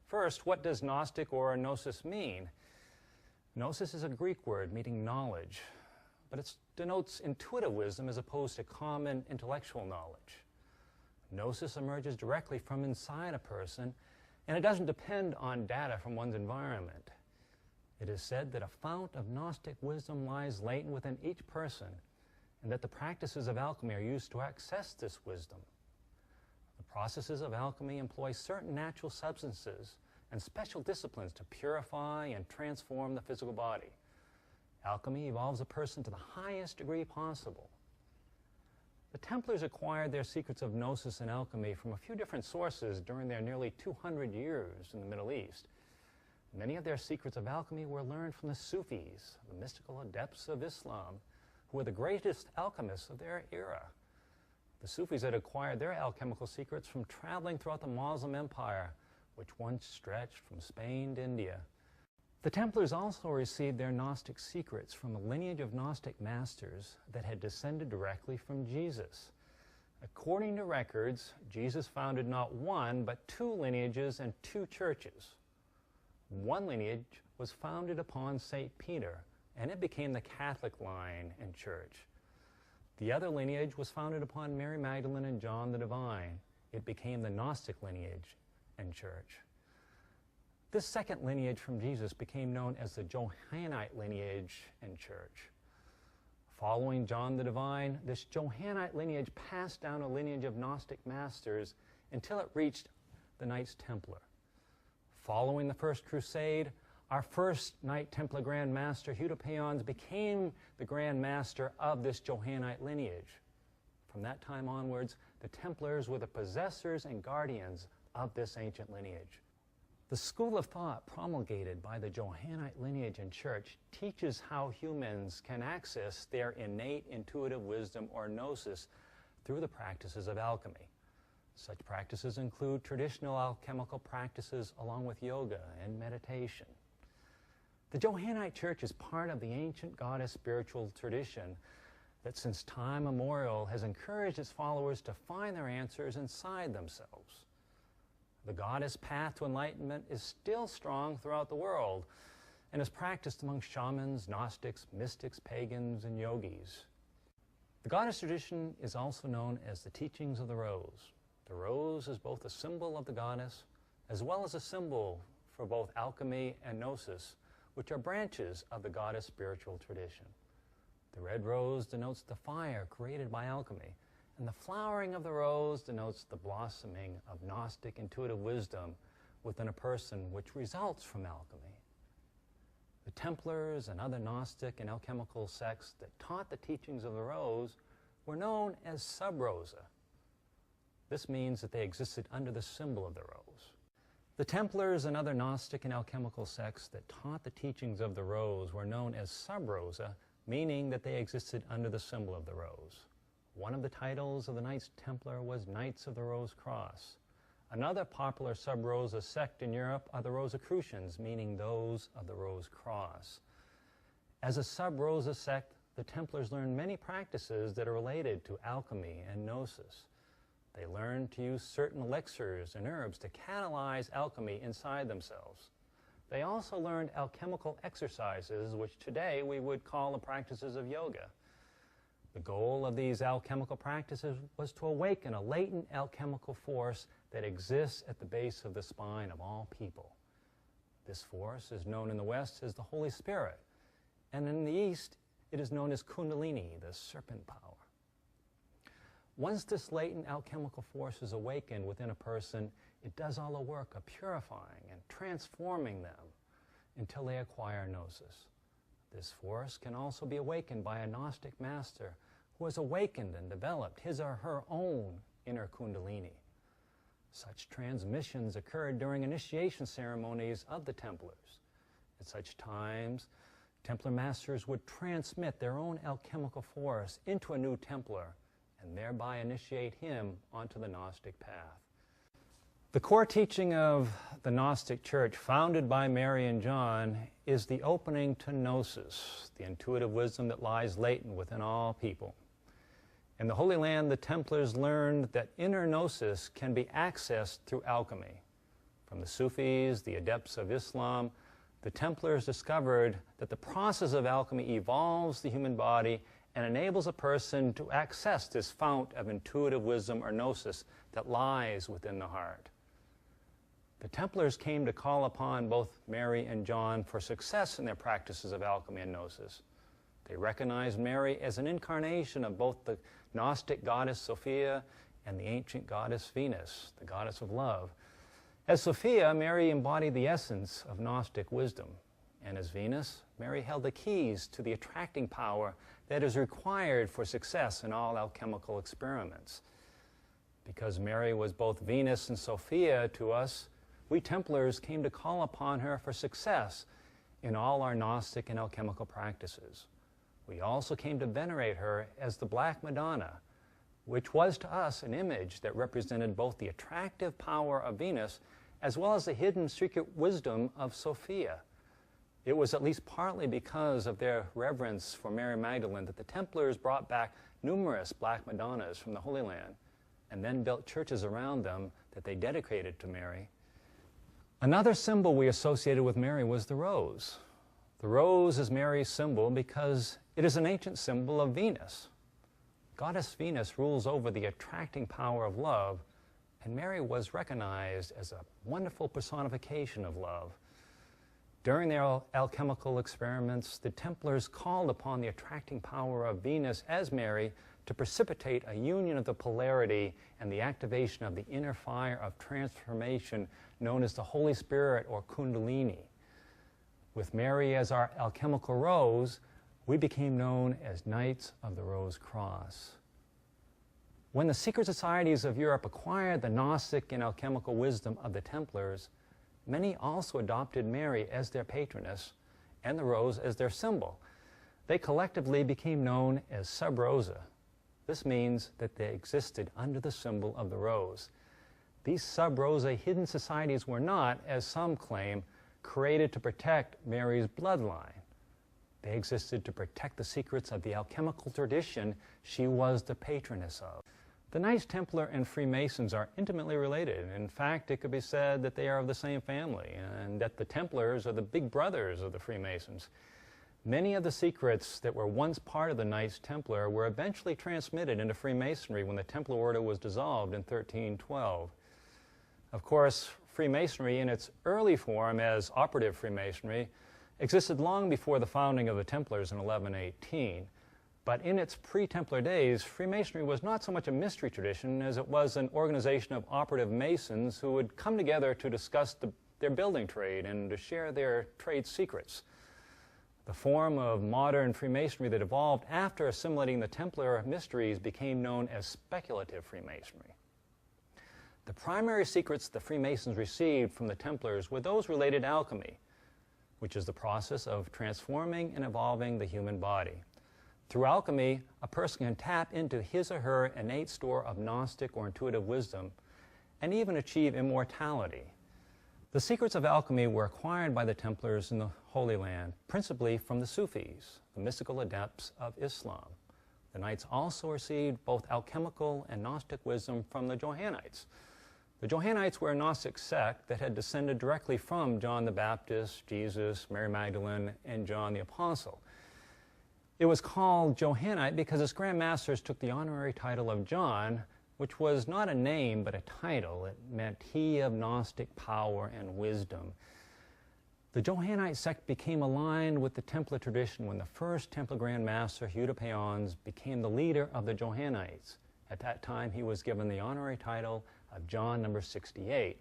First, what does Gnostic or Gnosis mean? Gnosis is a Greek word meaning knowledge, but it denotes intuitive wisdom as opposed to common intellectual knowledge. Gnosis emerges directly from inside a person, and it doesn't depend on data from one's environment. It is said that a fount of Gnostic wisdom lies latent within each person, and that the practices of alchemy are used to access this wisdom. The processes of alchemy employ certain natural substances and special disciplines to purify and transform the physical body. Alchemy evolves a person to the highest degree possible. The Templars acquired their secrets of Gnosis and alchemy from a few different sources during their nearly 200 years in the Middle East. Many of their secrets of alchemy were learned from the Sufis, the mystical adepts of Islam, who were the greatest alchemists of their era. The Sufis had acquired their alchemical secrets from traveling throughout the Muslim Empire, which once stretched from Spain to India. The Templars also received their Gnostic secrets from a lineage of Gnostic masters that had descended directly from Jesus. According to records, Jesus founded not one, but 2 lineages and 2 churches. One lineage was founded upon St. Peter, and it became the Catholic line and church. The other lineage was founded upon Mary Magdalene and John the Divine. It became the Gnostic lineage and church. This second lineage from Jesus became known as the Johannite lineage and church. Following John the Divine, this Johannite lineage passed down a lineage of Gnostic masters until it reached the Knights Templar. Following the First Crusade, our first Knight Templar Grand Master, Hugh de Payens, became the Grand Master of this Johannite lineage. From that time onwards, the Templars were the possessors and guardians of this ancient lineage. The school of thought promulgated by the Johannite lineage and church teaches how humans can access their innate intuitive wisdom or gnosis through the practices of alchemy. Such practices include traditional alchemical practices along with yoga and meditation. The Johannite Church is part of the ancient goddess spiritual tradition that since time immemorial has encouraged its followers to find their answers inside themselves. The goddess path to enlightenment is still strong throughout the world and is practiced among shamans, Gnostics, mystics, pagans, and yogis. The goddess tradition is also known as the teachings of the rose. The rose is both a symbol of the goddess as well as a symbol for both alchemy and gnosis, which are branches of the goddess spiritual tradition. The red rose denotes the fire created by alchemy, and the flowering of the rose denotes the blossoming of Gnostic intuitive wisdom within a person, which results from alchemy. The Templars and other Gnostic and alchemical sects that taught the teachings of the rose were known as sub rosa. This means that they existed under the symbol of the rose. The Templars and other Gnostic and alchemical sects that taught the teachings of the rose were known as sub rosa, meaning that they existed under the symbol of the rose. One of the titles of the Knights Templar was Knights of the Rose Cross. Another popular sub rosa sect in Europe are the Rosicrucians, meaning those of the Rose Cross. As a sub rosa sect, the Templars learned many practices that are related to alchemy and gnosis. They learned to use certain elixirs and herbs to catalyze alchemy inside themselves. They also learned alchemical exercises, which today we would call the practices of yoga. The goal of these alchemical practices was to awaken a latent alchemical force that exists at the base of the spine of all people. This force is known in the West as the Holy Spirit, and in the East it is known as Kundalini, the serpent power. Once this latent alchemical force is awakened within a person, it does all the work of purifying and transforming them until they acquire gnosis. This force can also be awakened by a Gnostic master who has awakened and developed his or her own inner Kundalini. Such transmissions occurred during initiation ceremonies of the Templars. At such times, Templar masters would transmit their own alchemical force into a new Templar and thereby initiate him onto the Gnostic path. The core teaching of the Gnostic Church, founded by Mary and John, is the opening to gnosis, the intuitive wisdom that lies latent within all people. In the Holy Land, the Templars learned that inner gnosis can be accessed through alchemy. From the Sufis, the adepts of Islam, the Templars discovered that the process of alchemy evolves the human body and enables a person to access this fount of intuitive wisdom or gnosis that lies within the heart. The Templars came to call upon both Mary and John for success in their practices of alchemy and gnosis. They recognized Mary as an incarnation of both the Gnostic goddess Sophia and the ancient goddess Venus, the goddess of love. As Sophia, Mary embodied the essence of Gnostic wisdom. And as Venus, Mary held the keys to the attracting power that is required for success in all alchemical experiments. Because Mary was both Venus and Sophia to us, we Templars came to call upon her for success in all our Gnostic and alchemical practices. We also came to venerate her as the Black Madonna, which was to us an image that represented both the attractive power of Venus as well as the hidden secret wisdom of Sophia. It was at least partly because of their reverence for Mary Magdalene that the Templars brought back numerous Black Madonnas from the Holy Land and then built churches around them that they dedicated to Mary. Another symbol we associated with Mary was the rose. The rose is Mary's symbol because it is an ancient symbol of Venus. Goddess Venus rules over the attracting power of love, and Mary was recognized as a wonderful personification of love. During their alchemical experiments, the Templars called upon the attracting power of Venus as Mary to precipitate a union of the polarity and the activation of the inner fire of transformation known as the Holy Spirit or Kundalini. With Mary as our alchemical rose, we became known as Knights of the Rose Cross. When the secret societies of Europe acquired the Gnostic and alchemical wisdom of the Templars, many also adopted Mary as their patroness and the rose as their symbol. They collectively became known as Sub Rosa. This means that they existed under the symbol of the rose. These Sub Rosa hidden societies were not, as some claim, created to protect Mary's bloodline. They existed to protect the secrets of the alchemical tradition she was the patroness of. The Knights Templar and Freemasons are intimately related. In fact, it could be said that they are of the same family and that the Templars are the big brothers of the Freemasons. Many of the secrets that were once part of the Knights Templar were eventually transmitted into Freemasonry when the Templar Order was dissolved in 1312. Of course, Freemasonry in its early form as operative Freemasonry existed long before the founding of the Templars in 1118. But in its pre-Templar days, Freemasonry was not so much a mystery tradition as it was an organization of operative Masons who would come together to discuss their building trade and to share their trade secrets. The form of modern Freemasonry that evolved after assimilating the Templar mysteries became known as speculative Freemasonry. The primary secrets the Freemasons received from the Templars were those related to alchemy, which is the process of transforming and evolving the human body. Through alchemy, a person can tap into his or her innate store of Gnostic or intuitive wisdom and even achieve immortality. The secrets of alchemy were acquired by the Templars in the Holy Land, principally from the Sufis, the mystical adepts of Islam. The Knights also received both alchemical and Gnostic wisdom from the Johannites. The Johannites were a Gnostic sect that had descended directly from John the Baptist, Jesus, Mary Magdalene, and John the Apostle. It was called Johannite because its Grand Masters took the honorary title of John, which was not a name but a title. It meant he of Gnostic power and wisdom. The Johannite sect became aligned with the Templar tradition when the first Templar Grand Master, Hugh de Payens, became the leader of the Johannites. At that time, he was given the honorary title of John number 68.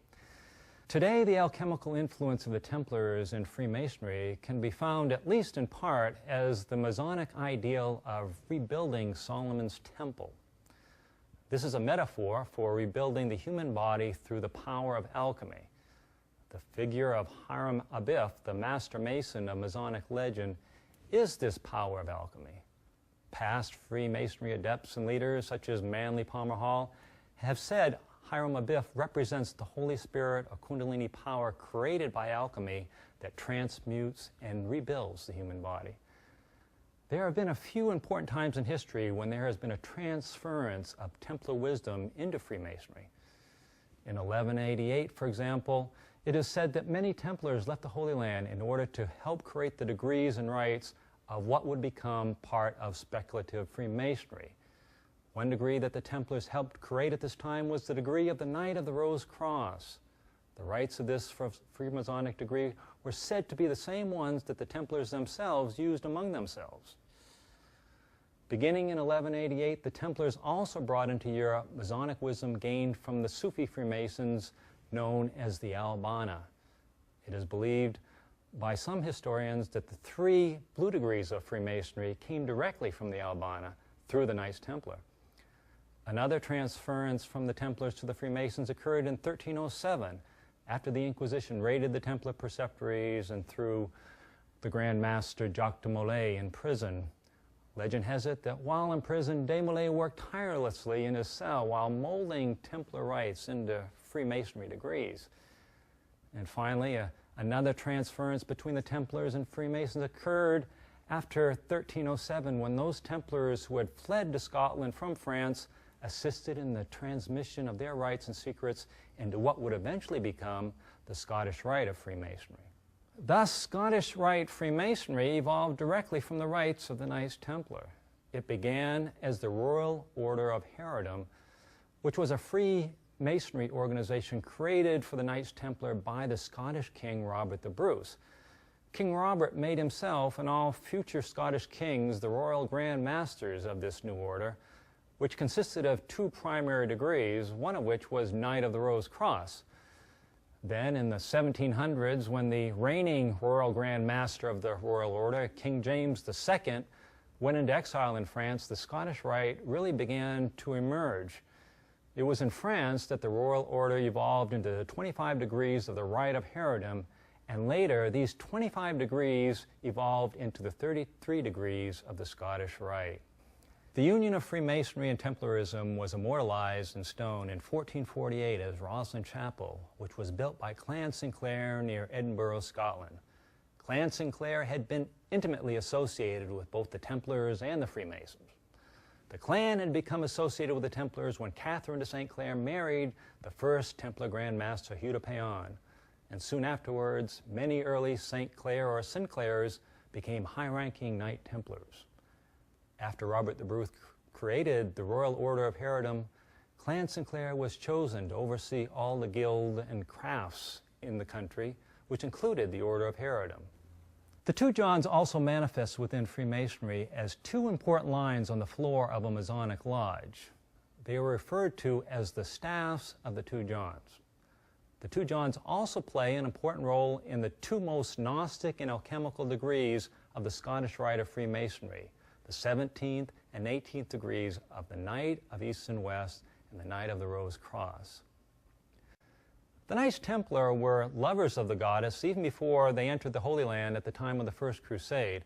Today, the alchemical influence of the Templars in Freemasonry can be found, at least in part, as the Masonic ideal of rebuilding Solomon's temple. This is a metaphor for rebuilding the human body through the power of alchemy. The figure of Hiram Abiff, the master mason of Masonic legend, is this power of alchemy. Past Freemasonry adepts and leaders, such as Manly Palmer Hall, have said Hiram Abiff represents the Holy Spirit or Kundalini power created by alchemy that transmutes and rebuilds the human body. There have been a few important times in history when there has been a transference of Templar wisdom into Freemasonry. In 1188, for example, it is said that many Templars left the Holy Land in order to help create the degrees and rites of what would become part of speculative Freemasonry. One degree that the Templars helped create at this time was the degree of the Knight of the Rose Cross. The rites of this Freemasonic degree were said to be the same ones that the Templars themselves used among themselves. Beginning in 1188, the Templars also brought into Europe Masonic wisdom gained from the Sufi Freemasons known as the Albana. It is believed by some historians that the 3 blue degrees of Freemasonry came directly from the Albana through the Knights Templar. Another transference from the Templars to the Freemasons occurred in 1307, after the Inquisition raided the Templar preceptories and threw the Grand Master Jacques de Molay in prison. Legend has it that while in prison, de Molay worked tirelessly in his cell while molding Templar rites into Freemasonry degrees. And finally, another transference between the Templars and Freemasons occurred after 1307, when those Templars who had fled to Scotland from France assisted in the transmission of their rites and secrets into what would eventually become the Scottish Rite of Freemasonry. Thus, Scottish Rite Freemasonry evolved directly from the rites of the Knights Templar. It began as the Royal Order of Herodom, which was a Freemasonry organization created for the Knights Templar by the Scottish King Robert the Bruce. King Robert made himself and all future Scottish kings the royal Grand Masters of this new order, which consisted of 2 primary degrees, one of which was Knight of the Rose Cross. Then in the 1700s, when the reigning Royal Grand Master of the Royal Order, King James II, went into exile in France, the Scottish Rite really began to emerge. It was in France that the Royal Order evolved into the 25 degrees of the Rite of Herodom, and later these 25 degrees evolved into the 33 degrees of the Scottish Rite. The union of Freemasonry and Templarism was immortalized in stone in 1448 as Roslin Chapel, which was built by Clan Sinclair near Edinburgh, Scotland. Clan Sinclair had been intimately associated with both the Templars and the Freemasons. The clan had become associated with the Templars when Catherine de St. Clair married the first Templar Grand Master, Hugh de Payan, and soon afterwards, many early St. Clair or Sinclairs became high-ranking Knight Templars. After Robert the Bruce created the Royal Order of Herodom, Clan Sinclair was chosen to oversee all the guild and crafts in the country, which included the Order of Herodom. The 2 Johns also manifest within Freemasonry as 2 important lines on the floor of a Masonic lodge. They are referred to as the staffs of the 2 Johns. The 2 Johns also play an important role in the 2 most Gnostic and alchemical degrees of the Scottish Rite of Freemasonry, the 17th and 18th degrees of the Knight of East and West and the Knight of the Rose Cross. The Knights Templar were lovers of the goddess even before they entered the Holy Land at the time of the First Crusade.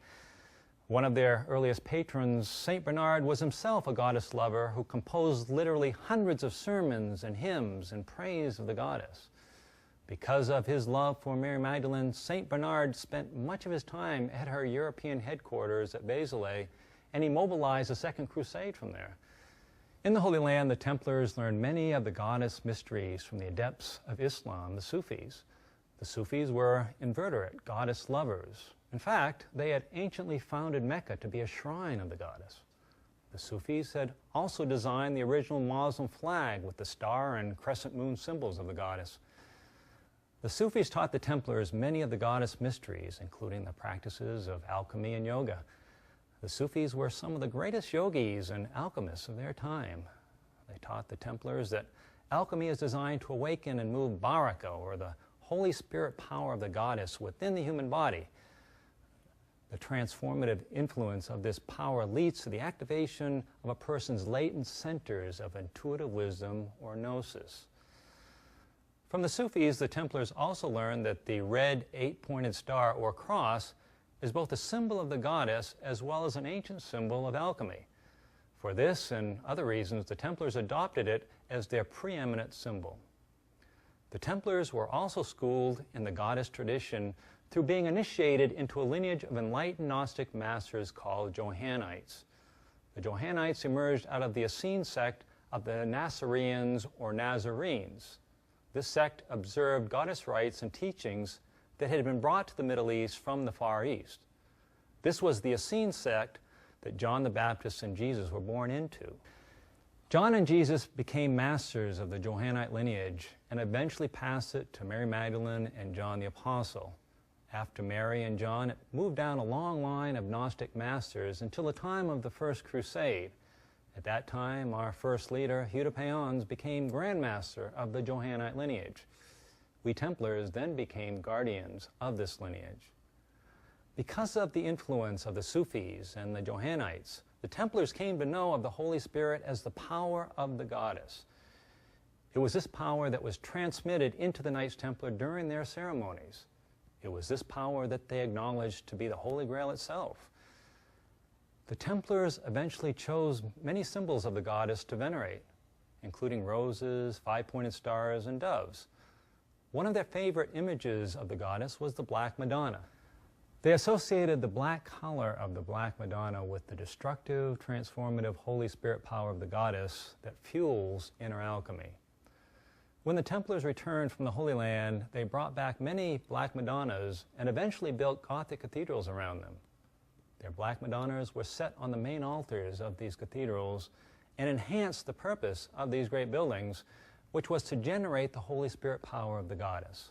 One of their earliest patrons, St. Bernard, was himself a goddess lover who composed literally hundreds of sermons and hymns in praise of the goddess. Because of his love for Mary Magdalene, St. Bernard spent much of his time at her European headquarters at Vézelay, and he mobilized the Second Crusade from there. In the Holy Land, the Templars learned many of the goddess mysteries from the adepts of Islam, the Sufis. The Sufis were inveterate goddess lovers. In fact, they had anciently founded Mecca to be a shrine of the goddess. The Sufis had also designed the original Muslim flag with the star and crescent moon symbols of the goddess. The Sufis taught the Templars many of the goddess mysteries, including the practices of alchemy and yoga. The Sufis were some of the greatest yogis and alchemists of their time. They taught the Templars that alchemy is designed to awaken and move baraka, or the Holy Spirit power of the goddess, within the human body. The transformative influence of this power leads to the activation of a person's latent centers of intuitive wisdom, or gnosis. From the Sufis, the Templars also learned that the red 8-pointed star, or cross, is both a symbol of the goddess as well as an ancient symbol of alchemy. For this and other reasons, the Templars adopted it as their preeminent symbol. The Templars were also schooled in the goddess tradition through being initiated into a lineage of enlightened Gnostic masters called Johannites. The Johannites emerged out of the Essene sect of the Nazareans or Nazarenes. This sect observed goddess rites and teachings that had been brought to the Middle East from the Far East. This was the Essene sect that John the Baptist and Jesus were born into. John and Jesus became masters of the Johannite lineage and eventually passed it to Mary Magdalene and John the Apostle. After Mary and John, it moved down a long line of Gnostic masters until the time of the First Crusade. At that time, our first leader, Hugh de Payens, became Grand Master of the Johannite lineage. We Templars then became guardians of this lineage. Because of the influence of the Sufis and the Johannites, the Templars came to know of the Holy Spirit as the power of the goddess. It was this power that was transmitted into the Knights Templar during their ceremonies. It was this power that they acknowledged to be the Holy Grail itself. The Templars eventually chose many symbols of the goddess to venerate, including roses, five-pointed stars, and doves. One of their favorite images of the goddess was the Black Madonna. They associated the black color of the Black Madonna with the destructive, transformative Holy Spirit power of the goddess that fuels inner alchemy. When the Templars returned from the Holy Land, they brought back many Black Madonnas and eventually built Gothic cathedrals around them. Their Black Madonnas were set on the main altars of these cathedrals and enhanced the purpose of these great buildings, which was to generate the Holy Spirit power of the goddess.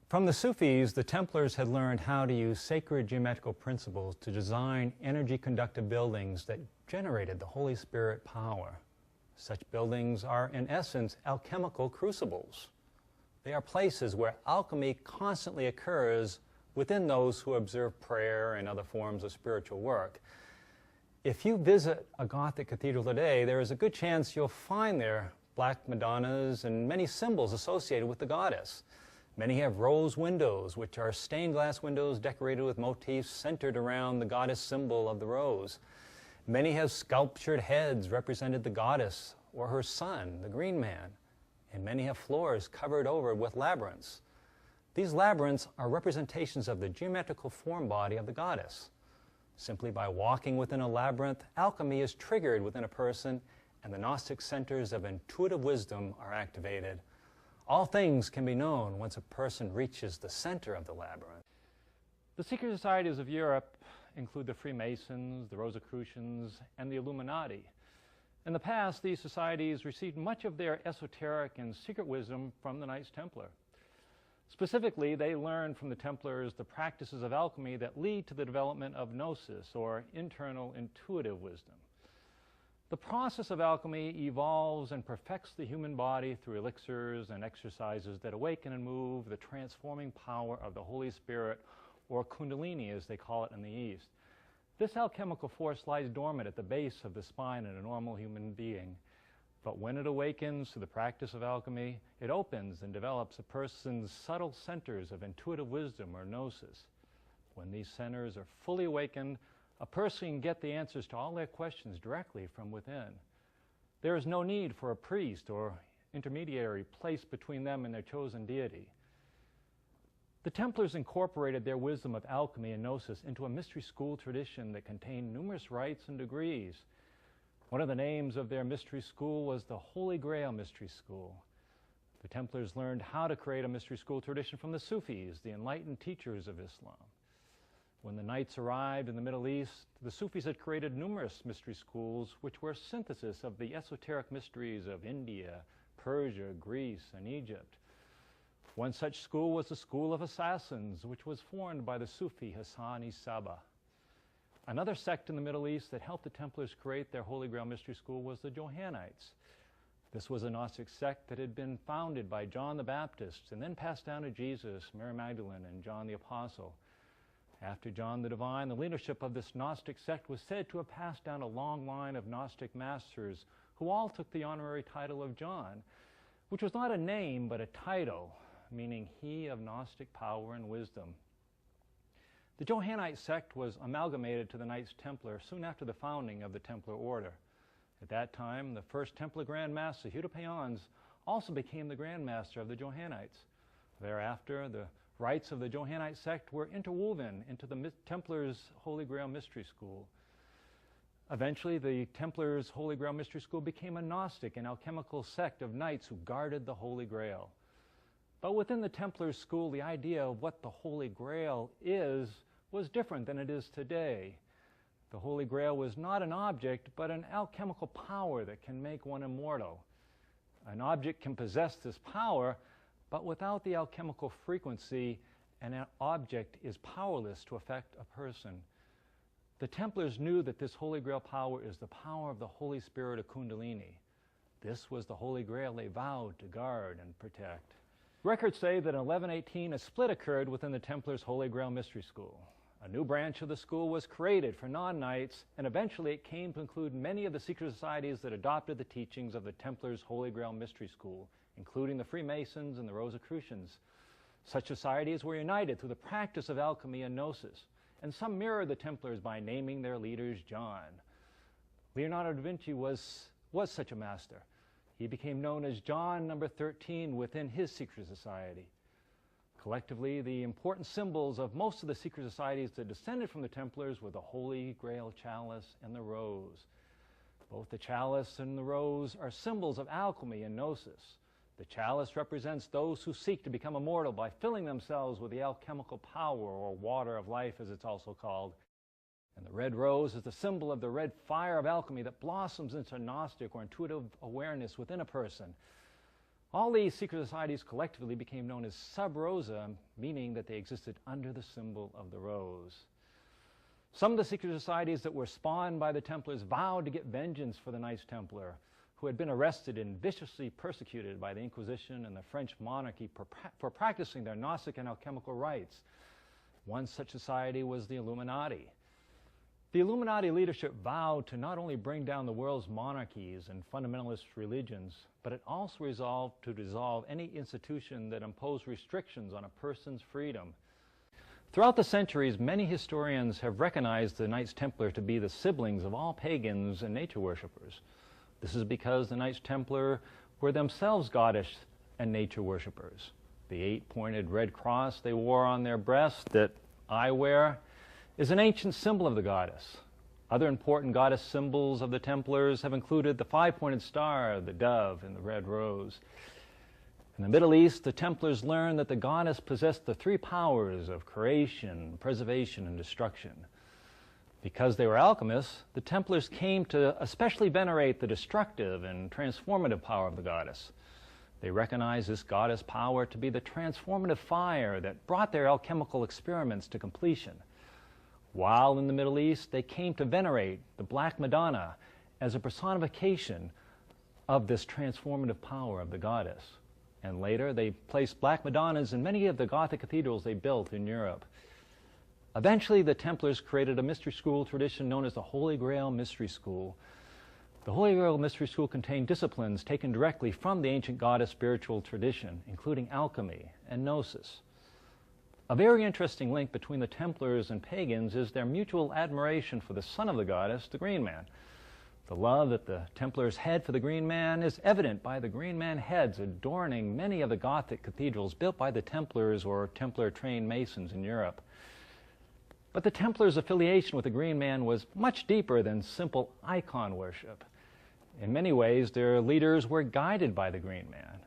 From the Sufis, the Templars had learned how to use sacred geometrical principles to design energy-conductive buildings that generated the Holy Spirit power. Such buildings are, in essence, alchemical crucibles. They are places where alchemy constantly occurs within those who observe prayer and other forms of spiritual work. If you visit a Gothic cathedral today, there is a good chance you'll find there Black Madonnas and many symbols associated with the goddess. Many have rose windows, which are stained glass windows decorated with motifs centered around the goddess symbol of the rose. Many have sculptured heads representing the goddess or her son, the Green Man, and many have floors covered over with labyrinths. These labyrinths are representations of the geometrical form body of the goddess. Simply by walking within a labyrinth, alchemy is triggered within a person and the Gnostic centers of intuitive wisdom are activated. All things can be known once a person reaches the center of the labyrinth. The secret societies of Europe include the Freemasons, the Rosicrucians, and the Illuminati. In the past, these societies received much of their esoteric and secret wisdom from the Knights Templar. Specifically, they learned from the Templars the practices of alchemy that lead to the development of gnosis, or internal intuitive wisdom. The process of alchemy evolves and perfects the human body through elixirs and exercises that awaken and move the transforming power of the Holy Spirit, or Kundalini as they call it in the East. This alchemical force lies dormant at the base of the spine in a normal human being. But when it awakens to the practice of alchemy, it opens and develops a person's subtle centers of intuitive wisdom, or gnosis. When these centers are fully awakened, a person can get the answers to all their questions directly from within. There is no need for a priest or intermediary placed between them and their chosen deity. The Templars incorporated their wisdom of alchemy and gnosis into a mystery school tradition that contained numerous rites and degrees. One of the names of their mystery school was the Holy Grail Mystery School. The Templars learned how to create a mystery school tradition from the Sufis, the enlightened teachers of Islam. When the Knights arrived in the Middle East, the Sufis had created numerous mystery schools which were a synthesis of the esoteric mysteries of India, Persia, Greece, and Egypt. One such school was the School of Assassins, which was formed by the Sufi Hassan Saba. Another sect in the Middle East that helped the Templars create their Holy Grail Mystery School was the Johannites. This was a Gnostic sect that had been founded by John the Baptist and then passed down to Jesus, Mary Magdalene, and John the Apostle. After John the Divine, the leadership of this Gnostic sect was said to have passed down a long line of Gnostic masters who all took the honorary title of John, which was not a name but a title, meaning he of Gnostic power and wisdom. The Johannite sect was amalgamated to the Knights Templar soon after the founding of the Templar Order. At that time, the first Templar Grand Master, Hugh de Payens, also became the Grand Master of the Johannites. Thereafter, the rites of the Johannite sect were interwoven into the Templars' Holy Grail Mystery School. Eventually, the Templars' Holy Grail Mystery School became a Gnostic and alchemical sect of knights who guarded the Holy Grail. But within the Templars' school, the idea of what the Holy Grail is was different than it is today. The Holy Grail was not an object, but an alchemical power that can make one immortal. An object can possess this power, but without the alchemical frequency, an object is powerless to affect a person. The Templars knew that this Holy Grail power is the power of the Holy Spirit of Kundalini. This was the Holy Grail they vowed to guard and protect. Records say that in 1118 a split occurred within the Templars' Holy Grail Mystery School. A new branch of the school was created for non-knights, and eventually it came to include many of the secret societies that adopted the teachings of the Templars' Holy Grail Mystery School, including the Freemasons and the Rosicrucians. Such societies were united through the practice of alchemy and gnosis, and some mirrored the Templars by naming their leaders John. Leonardo da Vinci was such a master. He became known as John number 13 within his secret society. Collectively, the important symbols of most of the secret societies that descended from the Templars were the Holy Grail chalice and the rose. Both the chalice and the rose are symbols of alchemy and gnosis. The chalice represents those who seek to become immortal by filling themselves with the alchemical power, or water of life as it's also called. And the red rose is the symbol of the red fire of alchemy that blossoms into Gnostic or intuitive awareness within a person. All these secret societies collectively became known as sub rosa, meaning that they existed under the symbol of the rose. Some of the secret societies that were spawned by the Templars vowed to get vengeance for the Knights Templar, who had been arrested and viciously persecuted by the Inquisition and the French monarchy for practicing their Gnostic and alchemical rites. One such society was the Illuminati. The Illuminati leadership vowed to not only bring down the world's monarchies and fundamentalist religions, but it also resolved to dissolve any institution that imposed restrictions on a person's freedom. Throughout the centuries, many historians have recognized the Knights Templar to be the siblings of all pagans and nature worshippers. This is because the Knights Templar were themselves goddess and nature worshippers. The 8-pointed red cross they wore on their breast that I wear is an ancient symbol of the goddess. Other important goddess symbols of the Templars have included the 5-pointed star, the dove, and the red rose. In the Middle East, the Templars learned that the goddess possessed the 3 powers of creation, preservation, and destruction. Because they were alchemists, the Templars came to especially venerate the destructive and transformative power of the goddess. They recognized this goddess power to be the transformative fire that brought their alchemical experiments to completion. While in the Middle East, they came to venerate the Black Madonna as a personification of this transformative power of the goddess. And later, they placed Black Madonnas in many of the Gothic cathedrals they built in Europe. Eventually, the Templars created a mystery school tradition known as the Holy Grail Mystery School. The Holy Grail Mystery School contained disciplines taken directly from the ancient goddess spiritual tradition, including alchemy and gnosis. A very interesting link between the Templars and pagans is their mutual admiration for the son of the goddess, the Green Man. The love that the Templars had for the Green Man is evident by the Green Man heads adorning many of the Gothic cathedrals built by the Templars or Templar-trained Masons in Europe. But the Templars' affiliation with the Green Man was much deeper than simple icon worship. In many ways, their leaders were guided by the Green Man.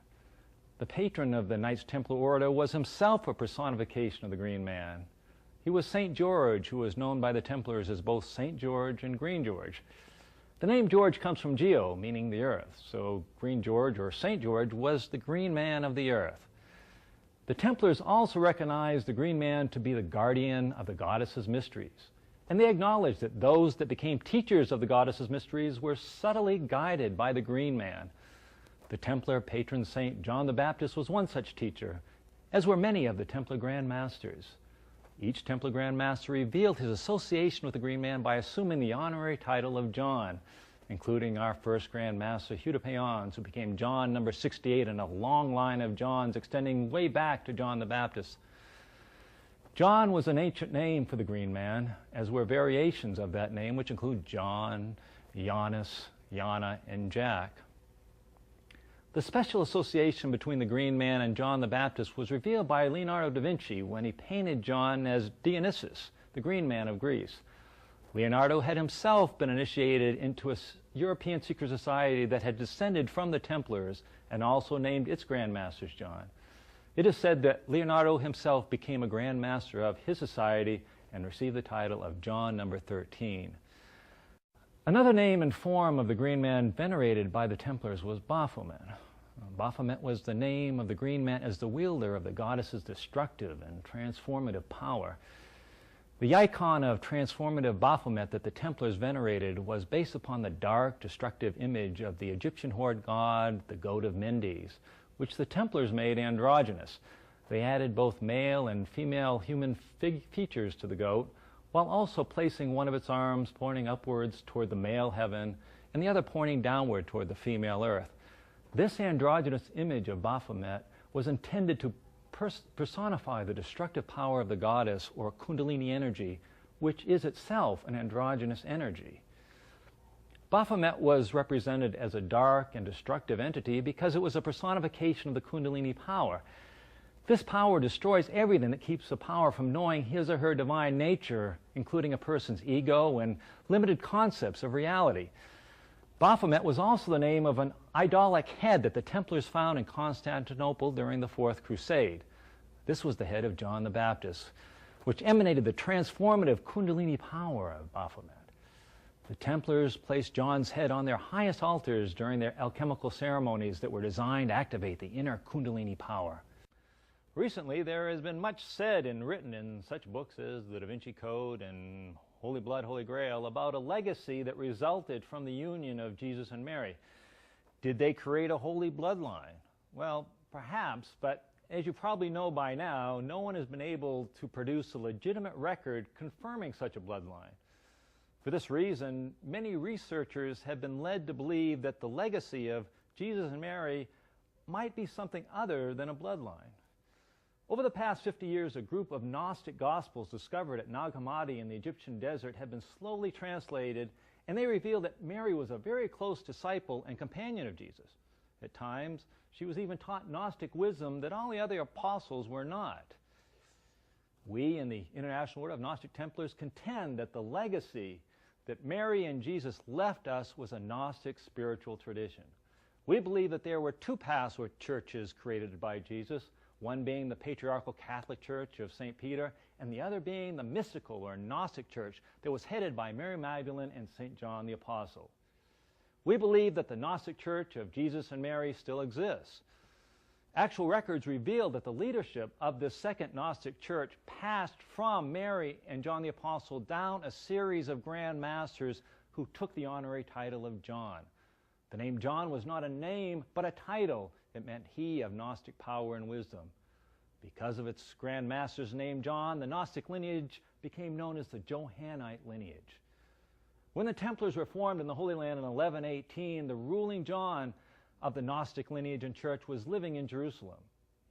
The patron of the Knights Templar Order was himself a personification of the Green Man. He was St. George, who was known by the Templars as both St. George and Green George. The name George comes from Geo, meaning the earth, so Green George or St. George was the Green Man of the earth. The Templars also recognized the Green Man to be the guardian of the goddess's mysteries, and they acknowledged that those that became teachers of the goddess's mysteries were subtly guided by the Green Man. The Templar patron saint John the Baptist was one such teacher, as were many of the Templar Grand Masters. Each Templar Grand Master revealed his association with the Green Man by assuming the honorary title of John, including our first Grand Master, Hugh de Payens, who became John number 68 in a long line of Johns extending way back to John the Baptist. John was an ancient name for the Green Man, as were variations of that name, which include John, Janus, Jana, and Jack. The special association between the Green Man and John the Baptist was revealed by Leonardo da Vinci when he painted John as Dionysus, the Green Man of Greece. Leonardo had himself been initiated into a European secret society that had descended from the Templars and also named its Grand Masters John. It is said that Leonardo himself became a Grand Master of his society and received the title of John number 13. Another name and form of the Green Man venerated by the Templars was Baphomet. Baphomet was the name of the Green Man as the wielder of the goddess's destructive and transformative power. The icon of transformative Baphomet that the Templars venerated was based upon the dark, destructive image of the Egyptian horde god, the goat of Mendes, which the Templars made androgynous. They added both male and female human features to the goat, while also placing one of its arms pointing upwards toward the male heaven and the other pointing downward toward the female earth. This androgynous image of Baphomet was intended to personify the destructive power of the goddess, or Kundalini energy, which is itself an androgynous energy. Baphomet was represented as a dark and destructive entity because it was a personification of the Kundalini power. This power destroys everything that keeps the power from knowing his or her divine nature, including a person's ego and limited concepts of reality. Baphomet was also the name of an idolic head that the Templars found in Constantinople during the Fourth Crusade. This was the head of John the Baptist, which emanated the transformative Kundalini power of Baphomet. The Templars placed John's head on their highest altars during their alchemical ceremonies that were designed to activate the inner Kundalini power. Recently, there has been much said and written in such books as the Da Vinci Code and Holy Blood, Holy Grail about a legacy that resulted from the union of Jesus and Mary. Did they create a holy bloodline? Well, perhaps, but as you probably know by now, no one has been able to produce a legitimate record confirming such a bloodline. For this reason, many researchers have been led to believe that the legacy of Jesus and Mary might be something other than a bloodline. Over the past 50 years, a group of Gnostic Gospels discovered at Nag Hammadi in the Egyptian desert have been slowly translated, and they reveal that Mary was a very close disciple and companion of Jesus. At times, she was even taught Gnostic wisdom that all the other apostles were not. We in the International Order of Gnostic Templars contend that the legacy that Mary and Jesus left us was a Gnostic spiritual tradition. We believe that there were two paths or churches created by Jesus, one being the patriarchal Catholic Church of St. Peter, and the other being the mystical or Gnostic Church that was headed by Mary Magdalene and St. John the Apostle. We believe that the Gnostic Church of Jesus and Mary still exists. Actual records reveal that the leadership of this second Gnostic Church passed from Mary and John the Apostle down a series of Grand Masters who took the honorary title of John. The name John was not a name, but a title. It meant he of Gnostic power and wisdom. Because of its Grand Master's name John, the Gnostic lineage became known as the Johannite lineage. When the Templars were formed in the Holy Land in 1118, the ruling John of the Gnostic lineage and church was living in Jerusalem.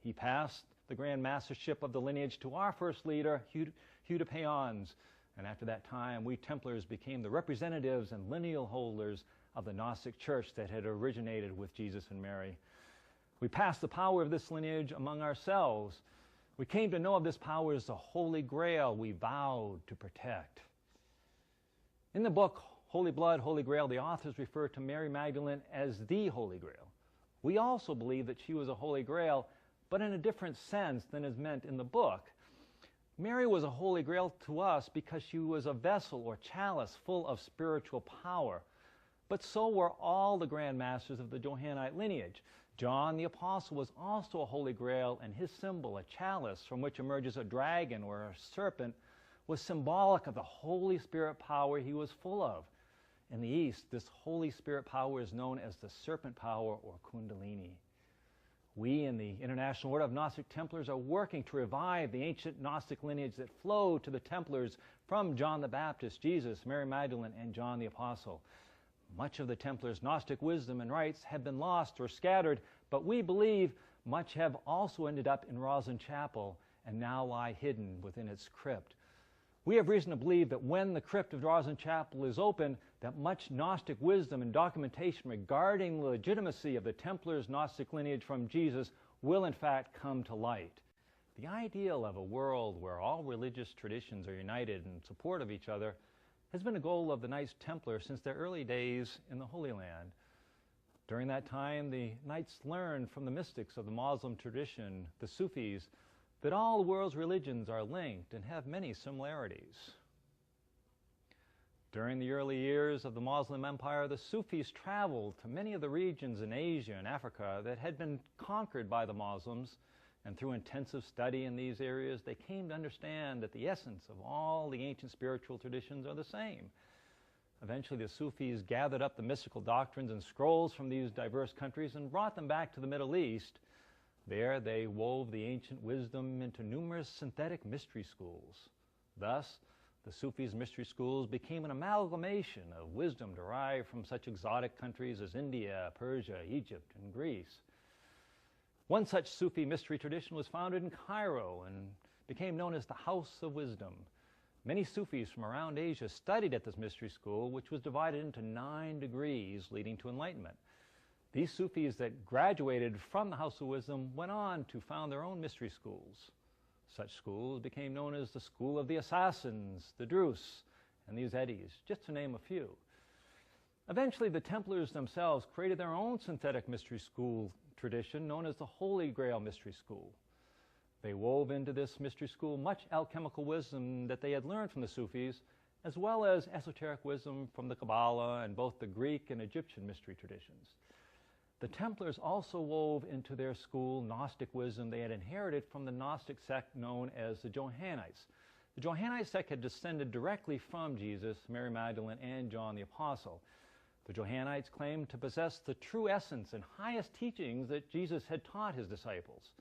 He passed the Grand Mastership of the lineage to our first leader, Hugh de Payens, and after that time, we Templars became the representatives and lineal holders of the Gnostic church that had originated with Jesus and Mary. We passed the power of this lineage among ourselves. We came to know of this power as the Holy Grail we vowed to protect. In the book, Holy Blood, Holy Grail, the authors refer to Mary Magdalene as the Holy Grail. We also believe that she was a Holy Grail, but in a different sense than is meant in the book. Mary was a Holy Grail to us because she was a vessel or chalice full of spiritual power. But so were all the Grand Masters of the Johannite lineage. John the Apostle was also a Holy Grail, and his symbol, a chalice from which emerges a dragon or a serpent, was symbolic of the Holy Spirit power he was full of. In the East, this Holy Spirit power is known as the serpent power or Kundalini. We in the International Order of Gnostic Templars are working to revive the ancient Gnostic lineage that flowed to the Templars from John the Baptist, Jesus, Mary Magdalene, and John the Apostle. Much of the Templars' Gnostic wisdom and rites have been lost or scattered, but we believe much have also ended up in Roslyn Chapel and now lie hidden within its crypt. We have reason to believe that when the crypt of Roslyn Chapel is open, that much Gnostic wisdom and documentation regarding the legitimacy of the Templars' Gnostic lineage from Jesus will in fact come to light. The ideal of a world where all religious traditions are united in support of each other has been a goal of the Knights Templar since their early days in the Holy Land. During that time, the Knights learned from the mystics of the Muslim tradition, the Sufis, that all the world's religions are linked and have many similarities. During the early years of the Muslim Empire, the Sufis traveled to many of the regions in Asia and Africa that had been conquered by the Muslims, and through intensive study in these areas, they came to understand that the essence of all the ancient spiritual traditions are the same. Eventually, the Sufis gathered up the mystical doctrines and scrolls from these diverse countries and brought them back to the Middle East. There, they wove the ancient wisdom into numerous synthetic mystery schools. Thus, the Sufis' mystery schools became an amalgamation of wisdom derived from such exotic countries as India, Persia, Egypt, and Greece. One such Sufi mystery tradition was founded in Cairo and became known as the House of Wisdom. Many Sufis from around Asia studied at this mystery school, which was divided into 9 degrees leading to enlightenment. These Sufis that graduated from the House of Wisdom went on to found their own mystery schools. Such schools became known as the School of the Assassins, the Druze, and the Yazidis, just to name a few. Eventually, the Templars themselves created their own synthetic mystery school tradition known as the Holy Grail Mystery School. They wove into this mystery school much alchemical wisdom that they had learned from the Sufis, as well as esoteric wisdom from the Kabbalah and both the Greek and Egyptian mystery traditions. The Templars also wove into their school Gnostic wisdom they had inherited from the Gnostic sect known as the Johannites. The Johannite sect had descended directly from Jesus, Mary Magdalene, and John the Apostle. The Johannites claimed to possess the true essence and highest teachings that Jesus had taught his disciples.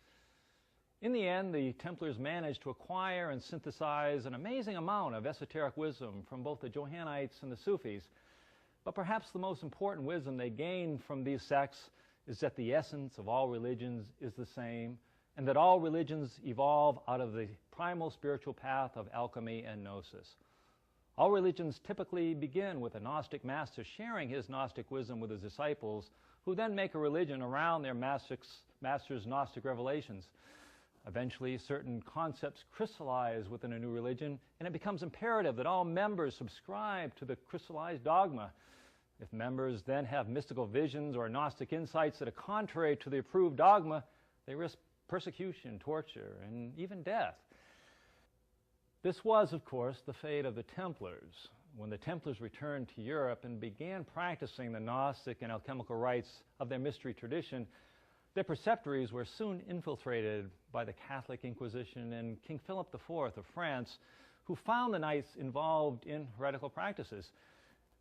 In the end, the Templars managed to acquire and synthesize an amazing amount of esoteric wisdom from both the Johannites and the Sufis. But perhaps the most important wisdom they gained from these sects is that the essence of all religions is the same, and that all religions evolve out of the primal spiritual path of alchemy and gnosis. All religions typically begin with a Gnostic master sharing his Gnostic wisdom with his disciples, who then make a religion around their master's Gnostic revelations. Eventually, certain concepts crystallize within a new religion, and it becomes imperative that all members subscribe to the crystallized dogma. If members then have mystical visions or Gnostic insights that are contrary to the approved dogma, they risk persecution, torture, and even death. This was, of course, the fate of the Templars. When the Templars returned to Europe and began practicing the Gnostic and alchemical rites of their mystery tradition, their preceptories were soon infiltrated by the Catholic Inquisition and King Philip IV of France, who found the Knights involved in heretical practices.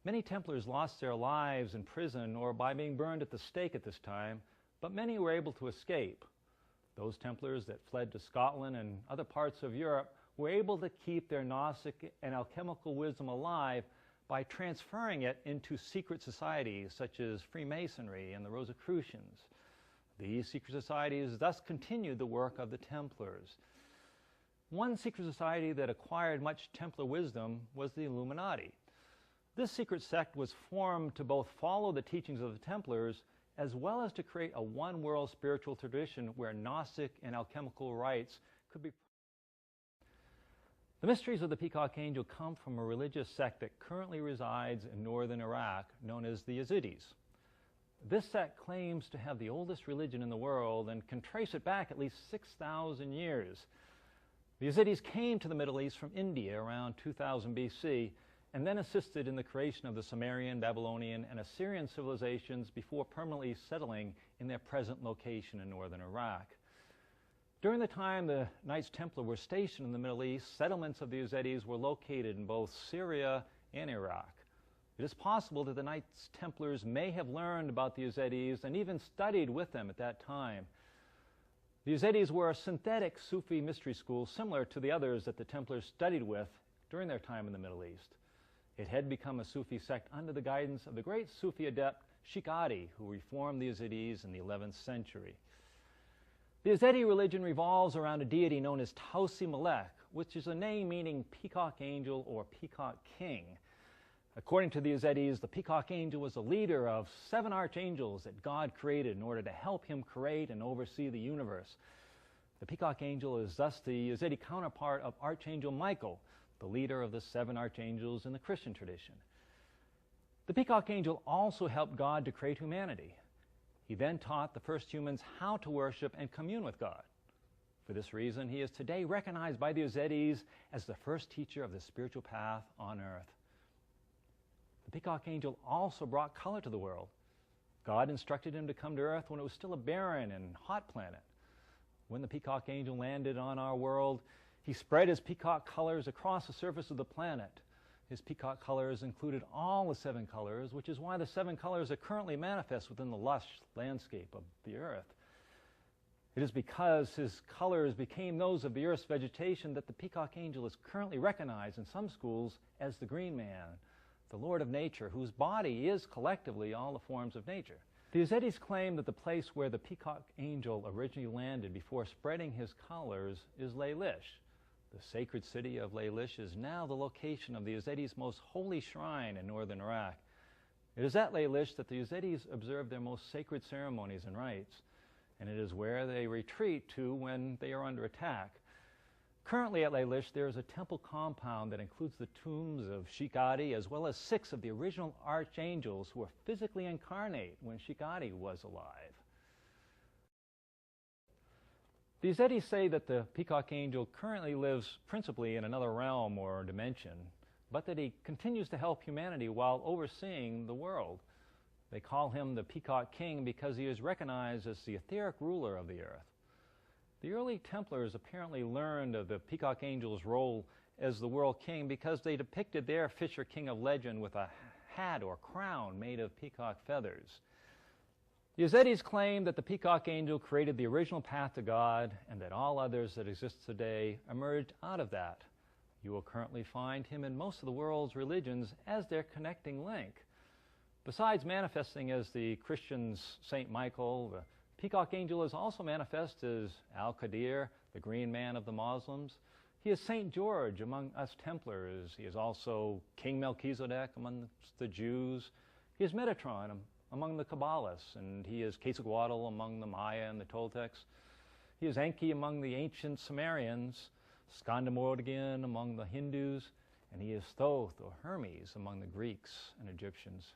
Many Templars lost their lives in prison or by being burned at the stake at this time, but many were able to escape. Those Templars that fled to Scotland and other parts of Europe were able to keep their Gnostic and alchemical wisdom alive by transferring it into secret societies such as Freemasonry and the Rosicrucians. These secret societies thus continued the work of the Templars. One secret society that acquired much Templar wisdom was the Illuminati. This secret sect was formed to both follow the teachings of the Templars as well as to create a one-world spiritual tradition where Gnostic and alchemical rites could be. The mysteries of the Peacock Angel come from a religious sect that currently resides in northern Iraq known as the Yazidis. This sect claims to have the oldest religion in the world and can trace it back at least 6,000 years. The Yazidis came to the Middle East from India around 2000 BC and then assisted in the creation of the Sumerian, Babylonian, and Assyrian civilizations before permanently settling in their present location in northern Iraq. During the time the Knights Templar were stationed in the Middle East, settlements of the Yazidis were located in both Syria and Iraq. It is possible that the Knights Templars may have learned about the Yazidis and even studied with them at that time. The Yazidis were a synthetic Sufi mystery school similar to the others that the Templars studied with during their time in the Middle East. It had become a Sufi sect under the guidance of the great Sufi adept Sheikh Adi, who reformed the Yazidis in the 11th century. The Yazidi religion revolves around a deity known as Tausi Malek, which is a name meaning peacock angel or peacock king. According to the Yazidis, the peacock angel was a leader of 7 archangels that God created in order to help him create and oversee the universe. The peacock angel is thus the Yazidi counterpart of Archangel Michael, the leader of the 7 archangels in the Christian tradition. The peacock angel also helped God to create humanity. He then taught the first humans how to worship and commune with God. For this reason, he is today recognized by the Yazidis as the first teacher of the spiritual path on earth. The peacock angel also brought color to the world. God instructed him to come to earth when it was still a barren and hot planet. When the peacock angel landed on our world, he spread his peacock colors across the surface of the planet. His peacock colors included all the 7 colors, which is why the 7 colors are currently manifest within the lush landscape of the earth. It is because his colors became those of the earth's vegetation that the peacock angel is currently recognized in some schools as the Green Man, the Lord of Nature, whose body is collectively all the forms of nature. The Yazidis claim that the place where the peacock angel originally landed before spreading his colors is Laylish. The sacred city of Laylish is now the location of the Yazidis' most holy shrine in northern Iraq. It is at Laylish that the Yazidis observe their most sacred ceremonies and rites, and it is where they retreat to when they are under attack. Currently at Laylish, there is a temple compound that includes the tombs of Sheikh Adi as well as 6 of the original archangels who were physically incarnate when Sheikh Adi was alive. The Yazidis say that the peacock angel currently lives principally in another realm or dimension, but that he continues to help humanity while overseeing the world. They call him the Peacock King because he is recognized as the etheric ruler of the earth. The early Templars apparently learned of the peacock angel's role as the world king because they depicted their Fisher King of legend with a hat or crown made of peacock feathers. The Yazidis claim that the peacock angel created the original path to God and that all others that exist today emerged out of that. You will currently find him in most of the world's religions as their connecting link. Besides manifesting as the Christians' St. Michael, the peacock angel is also manifest as Al-Qadir, the Green Man of the Muslims. He is St. George among us Templars. He is also King Melchizedek among the Jews. He is Metatron among the Kabbalists, and he is Quetzalcoatl among the Maya and the Toltecs. He is Enki among the ancient Sumerians, Skandamorgan among the Hindus, and he is Thoth or Hermes among the Greeks and Egyptians.